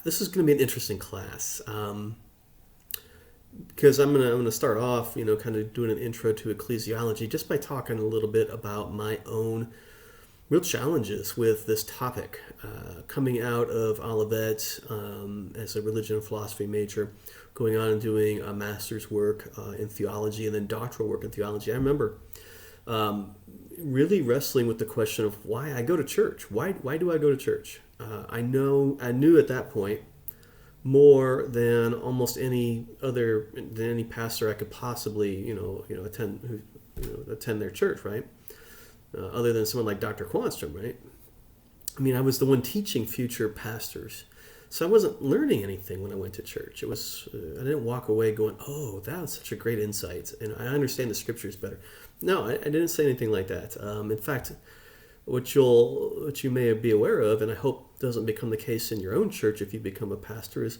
this is going to be an interesting class because I'm gonna start off, kind of doing an intro to ecclesiology just by talking a little bit about my own real challenges with this topic. Coming out of Olivet as a religion and philosophy major, going on and doing a master's work in theology and then doctoral work in theology, I remember really wrestling with the question of why I go to church. Why do I go to church? I knew at that point more than almost any pastor I could possibly attend their church, right? Other than someone like Dr. Quanstrom, right? I mean, I was the one teaching future pastors, so I wasn't learning anything when I went to church. I didn't walk away going, "Oh, that was such a great insight," and I understand the scriptures better. No, I didn't say anything like that. In fact, what you may be aware of, and I hope doesn't become the case in your own church if you become a pastor, is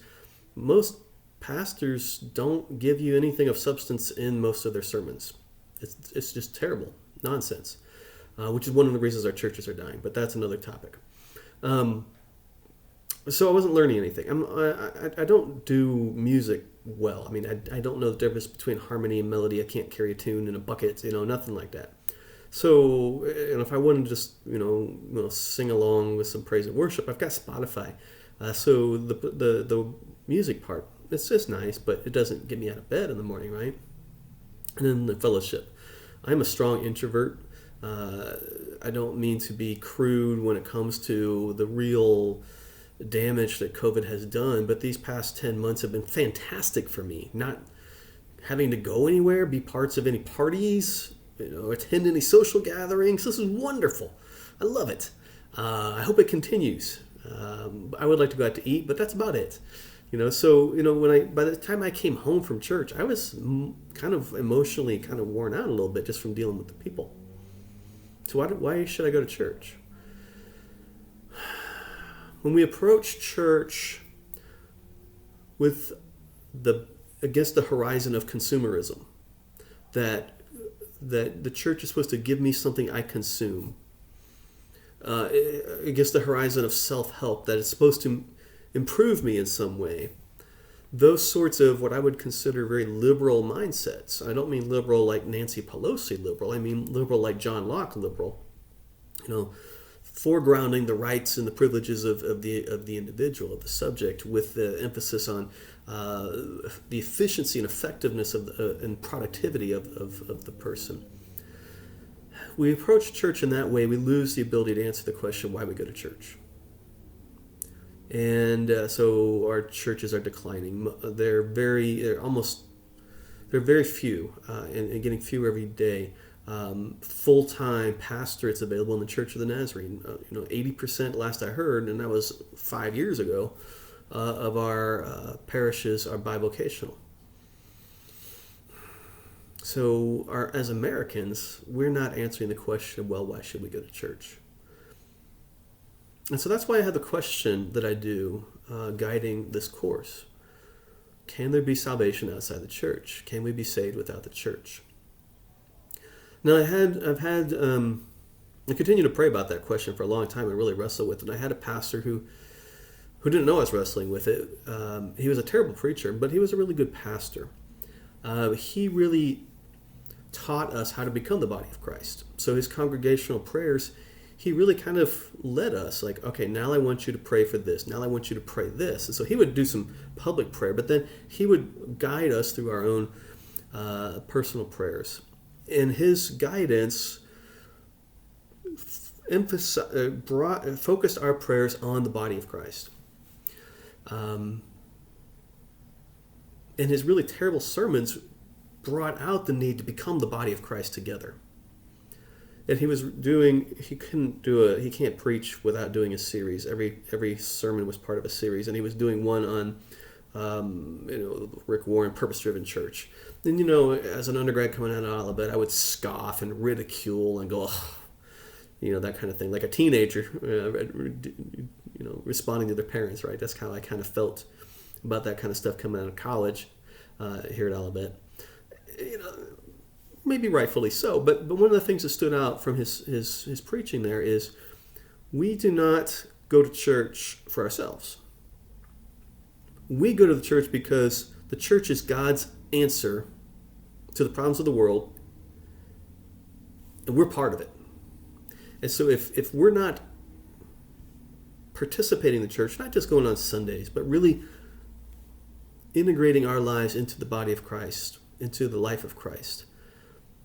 most pastors don't give you anything of substance in most of their sermons. It's just terrible nonsense, which is one of the reasons our churches are dying. But that's another topic. So I wasn't learning anything. I don't do music well. I mean, I don't know the difference between harmony and melody. I can't carry a tune in a bucket, nothing like that. So, if I wanted to just, sing along with some praise and worship, I've got Spotify. So the music part, it's just nice, but it doesn't get me out of bed in the morning, right? And then the fellowship. I'm a strong introvert. I don't mean to be crude when it comes to the real damage that COVID has done, but these past 10 months have been fantastic for me. Not having to go anywhere, be parts of any parties, attend any social gatherings. This is wonderful. I love it. I hope it continues. I would like to go out to eat, but that's about it. So by the time I came home from church, I was kind of emotionally kind of worn out a little bit just from dealing with the people. So why should I go to church? When we approach church with against the horizon of consumerism, that the church is supposed to give me something I consume, against the horizon of self-help, that it's supposed to improve me in some way, those sorts of what I would consider very liberal mindsets. I don't mean liberal like Nancy Pelosi liberal. I mean liberal like John Locke liberal. Foregrounding the rights and the privileges of the individual, of the subject, with the emphasis on the efficiency and effectiveness and productivity of the person. We approach church in that way, we lose the ability to answer the question why we go to church. And so our churches are declining. They're very few, and getting fewer every day. Full-time pastorates available in the Church of the Nazarene. 80% last I heard, and that was 5 years ago, of our parishes are bivocational. So as Americans, we're not answering the question, well, why should we go to church? And so that's why I have the question that I do guiding this course. Can there be salvation outside the church? Can we be saved without the church? Now, I continue to pray about that question for a long time and really wrestle with it. I had a pastor who didn't know I was wrestling with it. He was a terrible preacher, but he was a really good pastor. He really taught us how to become the body of Christ. So his congregational prayers, he really kind of led us like, okay, now I want you to pray for this. Now I want you to pray this. And so he would do some public prayer, but then he would guide us through our own personal prayers. And his guidance focused our prayers on the body of Christ. And his really terrible sermons brought out the need to become the body of Christ together. And he can't preach without doing a series. Every sermon was part of a series, and he was doing one on Rick Warren, Purpose-Driven Church. And as an undergrad coming out of Olivet, I would scoff and ridicule and go, that kind of thing, like a teenager, responding to their parents, right? That's how I kind of felt about that kind of stuff coming out of college here at Olivet. Maybe rightfully so, but one of the things that stood out from his preaching there is we do not go to church for ourselves. We go to the church because the church is God's answer to the problems of the world, and we're part of it. And so if we're not participating in the church, not just going on Sundays, but really integrating our lives into the body of Christ, into the life of Christ,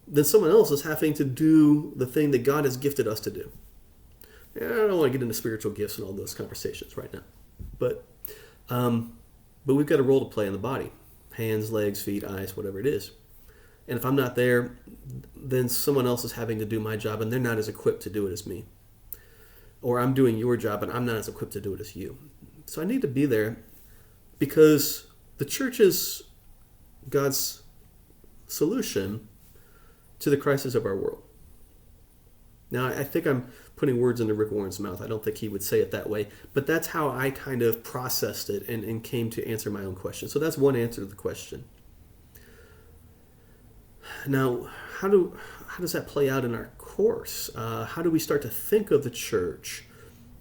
then someone else is having to do the thing that God has gifted us to do. I don't want to get into spiritual gifts and all those conversations right now, but we've got a role to play in the body: hands, legs, feet, eyes, whatever it is. And if I'm not there, then someone else is having to do my job, and they're not as equipped to do it as me. Or I'm doing your job, and I'm not as equipped to do it as you. So I need to be there because the church is God's solution to the crisis of our world. Now, I think I'm putting words into Rick Warren's mouth. I don't think he would say it that way, but that's how I kind of processed it and came to answer my own question. So that's one answer to the question. Now, how does that play out in our course? How do we start to think of the church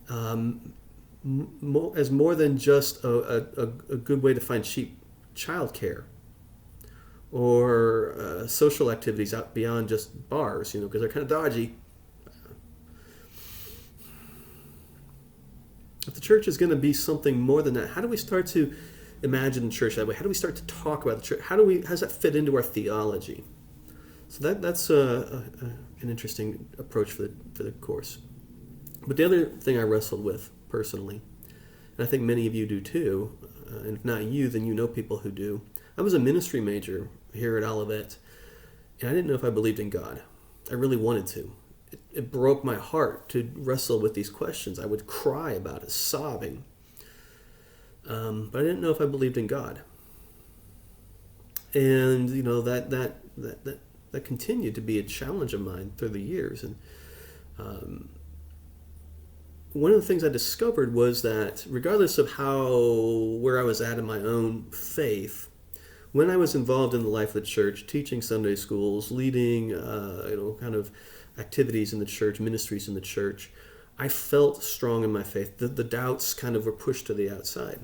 as more than just a good way to find cheap childcare or social activities out beyond just bars, because they're kind of dodgy. If the church is going to be something more than that, how do we start to imagine the church that way? How do we start to talk about the church? How does that fit into our theology? So that's an interesting approach for the course. But the other thing I wrestled with personally, and I think many of you do too, and if not you, then you know people who do. I was a ministry major here at Olivet, and I didn't know if I believed in God. I really wanted to. It broke my heart to wrestle with these questions. I would cry about it, sobbing. But I didn't know if I believed in God. And that continued to be a challenge of mine through the years. And one of the things I discovered was that regardless of where I was at in my own faith, when I was involved in the life of the church, teaching Sunday schools, leading kind of activities in the church, ministries in the church, I felt strong in my faith. The doubts kind of were pushed to the outside.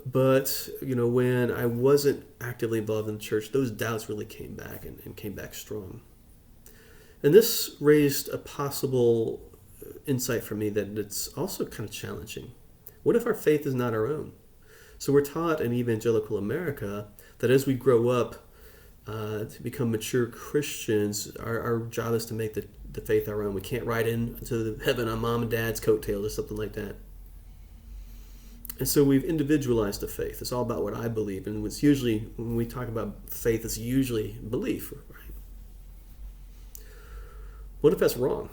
But, when I wasn't actively involved in the church, those doubts really came back and came back strong. And this raised a possible insight for me that it's also kind of challenging. What if our faith is not our own? So we're taught in evangelical America that as we grow up to become mature Christians, our job is to make the faith our own. We can't ride into heaven on mom and dad's coattails or something like that. And so we've individualized the faith. It's all about what I believe. And it's usually, when we talk about faith, it's usually belief, right? What if that's wrong?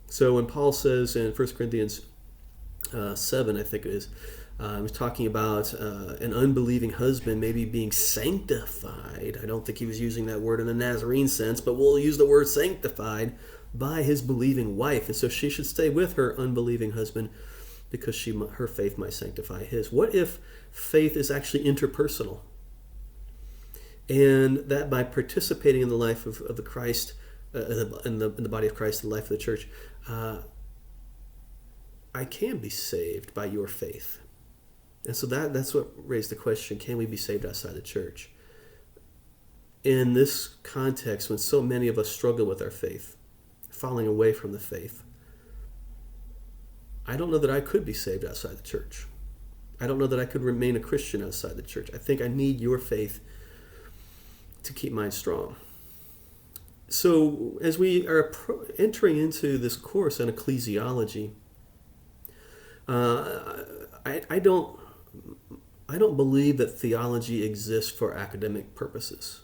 So when Paul says in 1 Corinthians 7, I think it is, he's talking about an unbelieving husband maybe being sanctified. I don't think he was using that word in a Nazarene sense, but we'll use the word sanctified by his believing wife. And so she should stay with her unbelieving husband because her faith might sanctify his. What if faith is actually interpersonal? And that by participating in the life of the Christ, in the body of Christ, the life of the church, I can be saved by your faith. And so that's what raised the question, can we be saved outside the church? In this context, when so many of us struggle with our faith, falling away from the faith, I don't know that I could be saved outside the church. I don't know that I could remain a Christian outside the church. I think I need your faith to keep mine strong. So as we are entering into this course on ecclesiology, I don't believe that theology exists for academic purposes.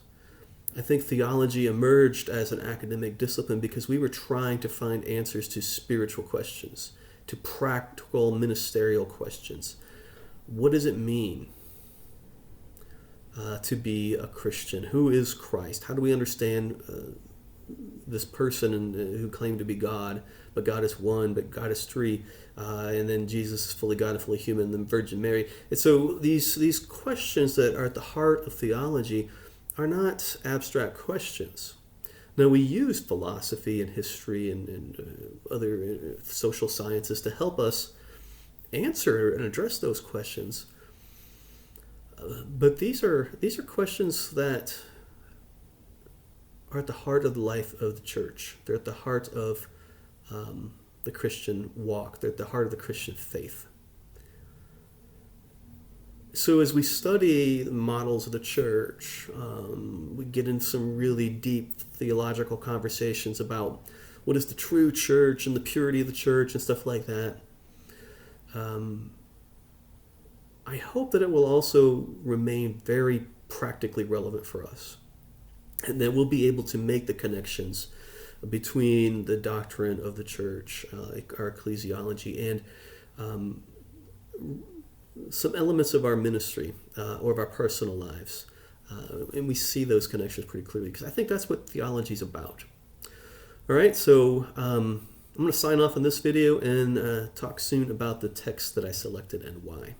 I think theology emerged as an academic discipline because we were trying to find answers to spiritual questions, to practical ministerial questions. What does it mean to be a Christian? Who is Christ? How do we understand this person who claimed to be God, but God is one, but God is three, and then Jesus is fully God and fully human, and then Virgin Mary. And so these questions that are at the heart of theology are not abstract questions. Now, we use philosophy and history and other social sciences to help us answer and address those questions. But these are questions that are at the heart of the life of the church. They're at the heart of the Christian walk. They're at the heart of the Christian faith. So as we study the models of the church, we get into some really deep theological conversations about what is the true church and the purity of the church and stuff like that. I hope that it will also remain very practically relevant for us, and that we'll be able to make the connections between the doctrine of the church, our ecclesiology, and some elements of our ministry or of our personal lives. And we see those connections pretty clearly, because I think that's what theology is about. All right, so I'm going to sign off on this video and talk soon about the text that I selected and why.